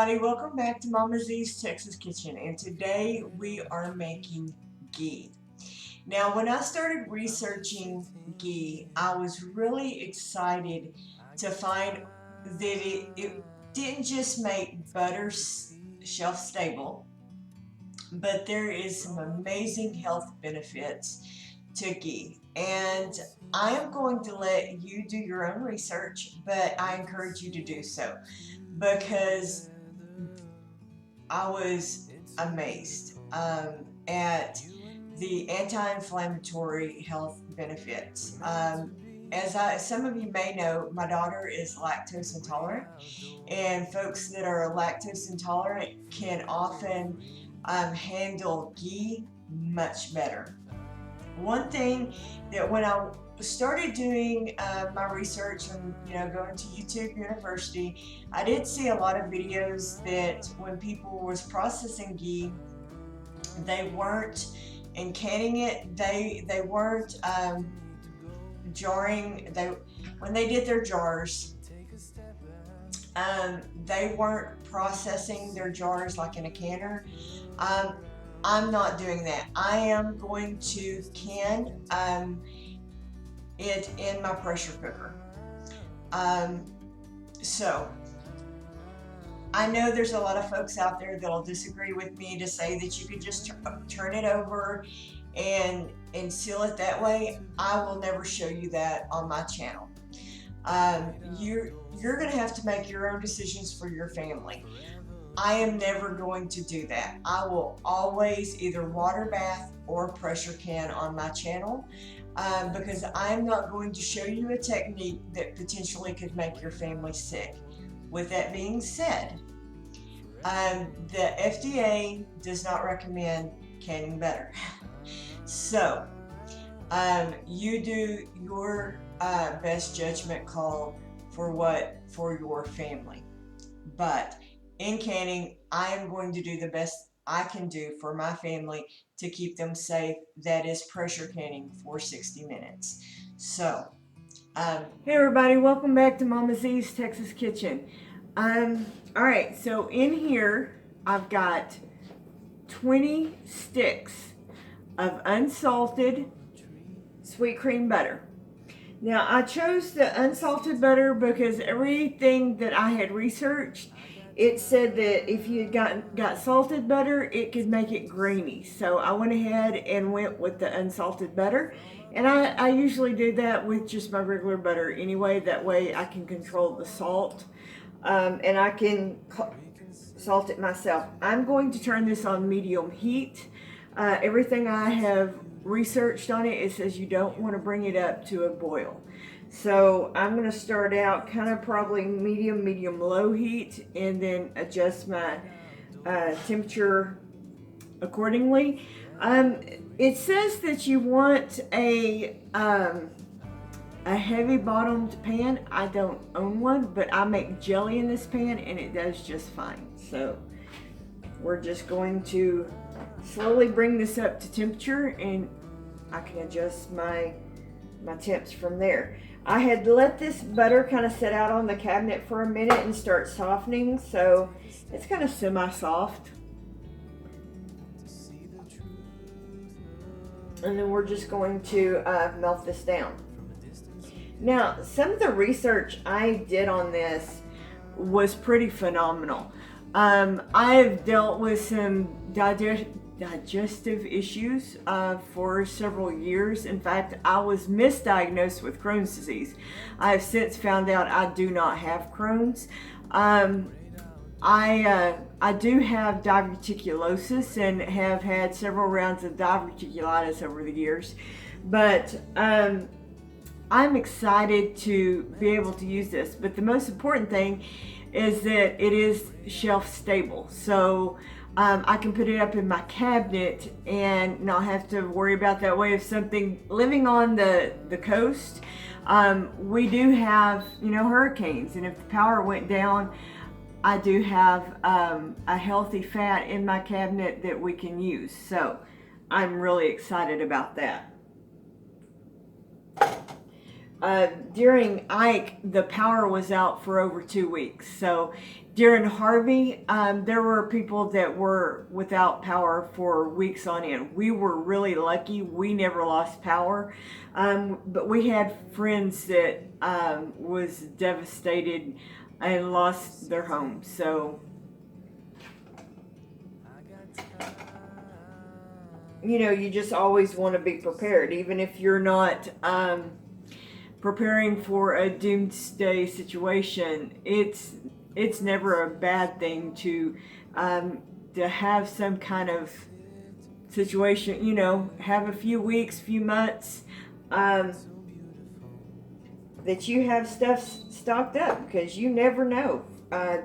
everybody, welcome back to Mama Z's Texas Kitchen, and today we are making ghee. Now when I started researching ghee, I was really excited to find that it didn't just make butter shelf stable, but there is some amazing health benefits to ghee. And I am going to let you do your own research, but I encourage you to do so because I was amazed at the anti-inflammatory health benefits. Some of you may know, my daughter is lactose intolerant, and folks that are lactose intolerant can often handle ghee much better. One thing that when I started doing my research and going to YouTube University, I did see a lot of videos that when people was processing ghee, they weren't and canning it. They weren't jarring. When they did their jars, they weren't processing their jars like in a canner. I'm not doing that. I am going to can it in my pressure cooker. So I know there's a lot of folks out there that'll disagree with me to say that you could just turn it over and seal it that way. I will never show you that on my channel. You're going to have to make your own decisions for your family. I am never going to do that. I will always either water bath or pressure can on my channel because I'm not going to show you a technique that potentially could make your family sick. With that being said, the FDA does not recommend canning butter. So you do your best judgment call for your family. But in canning, I am going to do the best I can do for my family to keep them safe. That is pressure canning for 60 minutes. So, hey everybody, welcome back to Mama Z's Texas Kitchen. Alright, so in here I've got 20 sticks of unsalted sweet cream butter. Now I chose the unsalted butter because everything that I had researched, it said that if you got salted butter, it could make it grainy. So I went ahead and went with the unsalted butter. And I usually do that with just my regular butter anyway. That way I can control the salt and I can salt it myself. I'm going to turn this on medium heat. Everything I have researched on it, it says you don't want to bring it up to a boil. So I'm going to start out kind of probably medium low heat and then adjust my temperature accordingly. It says that you want a heavy bottomed pan. I don't own one, but I make jelly in this pan and it does just fine. So we're just going to slowly bring this up to temperature and I can adjust my temps from there. I had let this butter kind of sit out on the cabinet for a minute and start softening, so it's kind of semi-soft. And then we're just going to melt this down. Now, some of the research I did on this was pretty phenomenal. I've dealt with some digestive issues for several years. In fact, I was misdiagnosed with Crohn's disease. I have since found out I do not have Crohn's. I do have diverticulosis and have had several rounds of diverticulitis over the years, but I'm excited to be able to use this. But the most important thing is that it is shelf stable. So I can put it up in my cabinet and not have to worry about that way. If something living on the coast, we do have hurricanes, and if the power went down, I do have a healthy fat in my cabinet that we can use. So I'm really excited about that. during Ike, the power was out for over 2 weeks. So during Harvey, there were people that were without power for weeks on end. We were really lucky. We never lost power. But we had friends that was devastated and lost their homes. So, you know, you just always want to be prepared, even if you're not preparing for a doomsday situation. It's never a bad thing to have some kind of situation. You know, have a few weeks, few months that you have stuff stocked up, because you never know.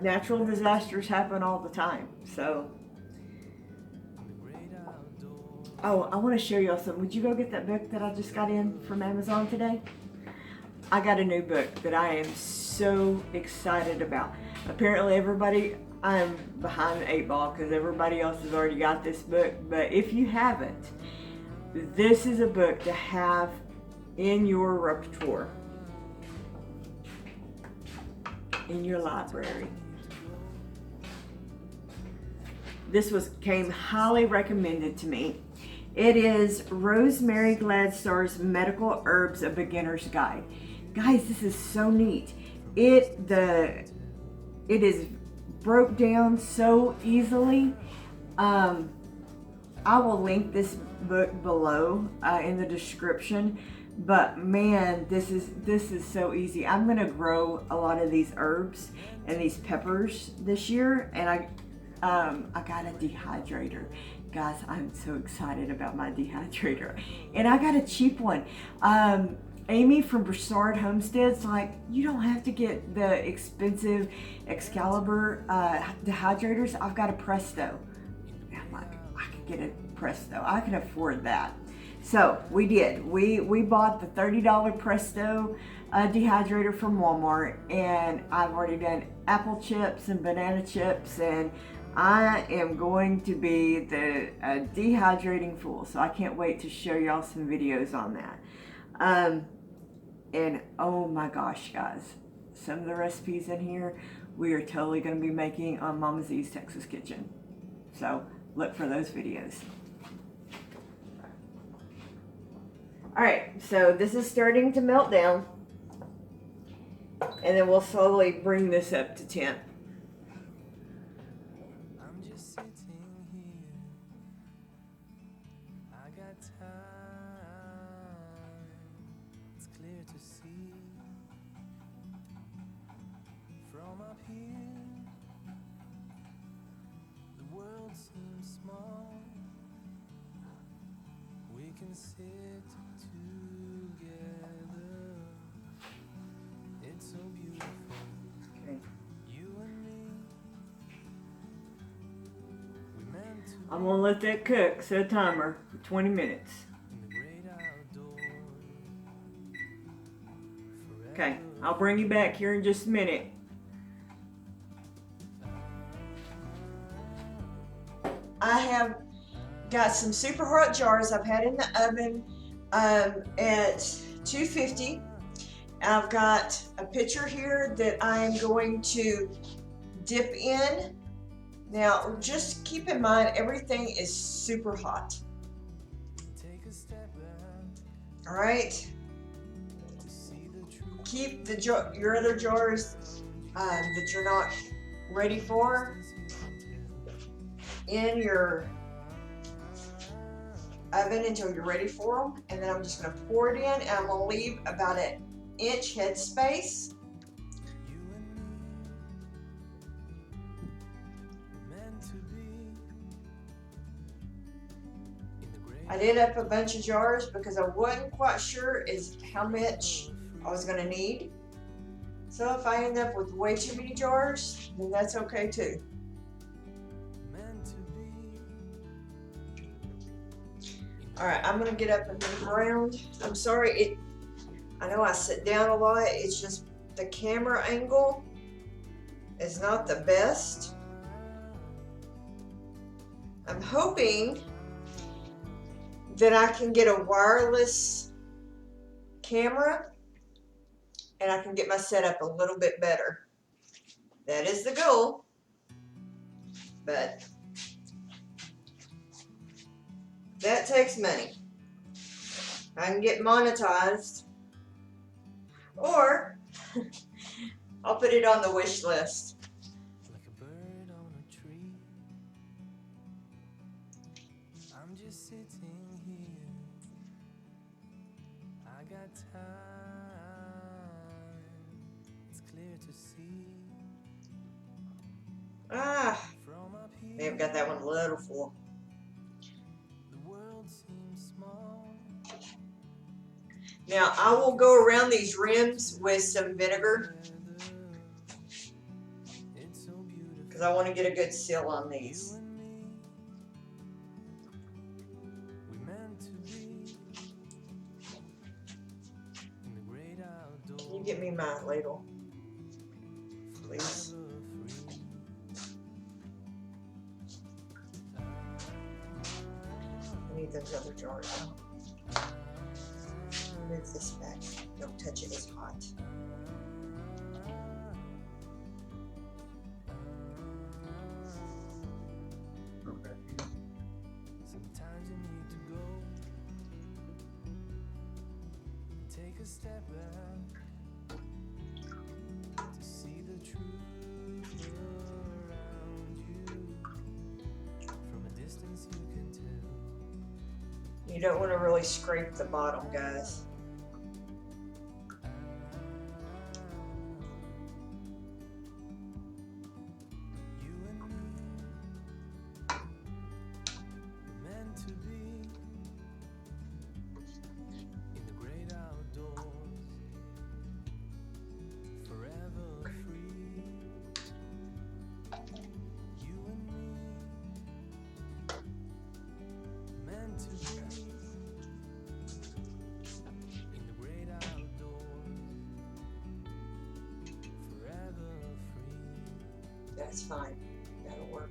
Natural disasters happen all the time. So, oh, I want to show y'all something. Would you go get that book that I just got in from Amazon today? I got a new book that I am so excited about. Apparently everybody, I'm behind the 8 ball because everybody else has already got this book. But if you haven't, this is a book to have in your repertoire, in your library. This came highly recommended to me. It is Rosemary Gladstar's Medical Herbs, A Beginner's Guide. Guys, this is so neat. It is broke down so easily. I will link this book below in the description. But man, this is so easy. I'm gonna grow a lot of these herbs and these peppers this year, and I got a dehydrator. Guys, I'm so excited about my dehydrator. And I got a cheap one. Amy from Broussard Homestead's like, you don't have to get the expensive Excalibur dehydrators. I've got a Presto. And I'm like, I could get a Presto. I can afford that. So we did. We bought the $30 Presto dehydrator from Walmart, and I've already done apple chips and banana chips, and I am going to be the dehydrating fool. So I can't wait to show y'all some videos on that. And oh my gosh, guys, some of the recipes in here we are totally going to be making on Mama Z's Texas Kitchen. So look for those videos. All right, so this is starting to melt down, and then we'll slowly bring this up to temp. I'm just sitting here. I got time. It's clear to see from up here. The world seems small. We can sit together. It's so beautiful. Okay. You and me. We meant to. I'm gonna let that cook. Set a timer for 20 minutes. Okay, I'll bring you back here in just a minute. I have got some super hot jars I've had in the oven at 250. I've got a pitcher here that I'm going to dip in. Now, just keep in mind, everything is super hot. All right. Keep your other jars that you're not ready for in your oven until you're ready for them, and then I'm just going to pour it in, and I'm going to leave about an inch head space. I did up a bunch of jars because I wasn't quite sure as how much I was going to need. So if I end up with way too many jars, then that's okay too. Alright, I'm going to get up and move around. I'm sorry, I know I sit down a lot. It's just the camera angle is not the best. I'm hoping that I can get a wireless camera and I can get my setup a little bit better. That is the goal, but that takes money. I can get monetized, or I'll put it on the wish list. Like a bird on a tree, I'm just sitting here. I got time, it's clear to see. From up here, May have got that one a little full. the world seems small. Now I will go around these rims with some vinegar It's so beautiful. because I want to get a good seal on these. You and me, we meant to be in the great outdoors. Can you get me my ladle, please? Forever free. I need those other jars out. Move this back. Don't touch it, it's hot. Sometimes you need to go and take a step back to see the truth around you. From a distance you can tell. You don't want to really scrape the bottom, guys. You and me meant to be in the great outdoors, forever free. You and me meant to be in the great outdoors, forever free. That's fine. That'll work.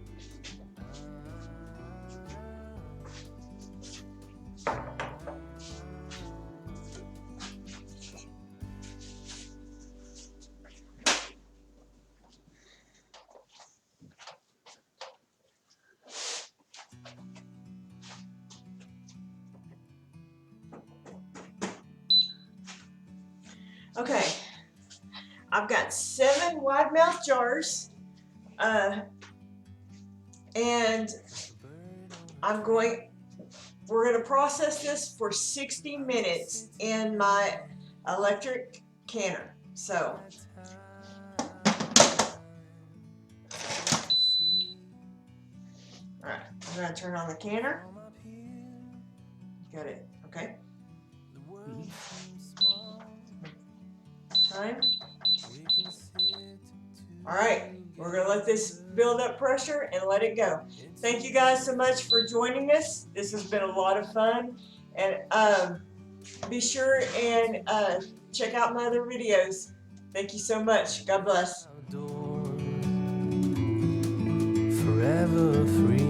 Okay, I've got 7 wide mouth jars, and we're going to process this for 60 minutes in my electric canner. So, alright, I'm going to turn on the canner. Got it, okay? Time. Alright, we're going to let this build up pressure and let it go. Thank you guys so much for joining us. This has been a lot of fun. And be sure and check out my other videos. Thank you so much. God bless. Forever free.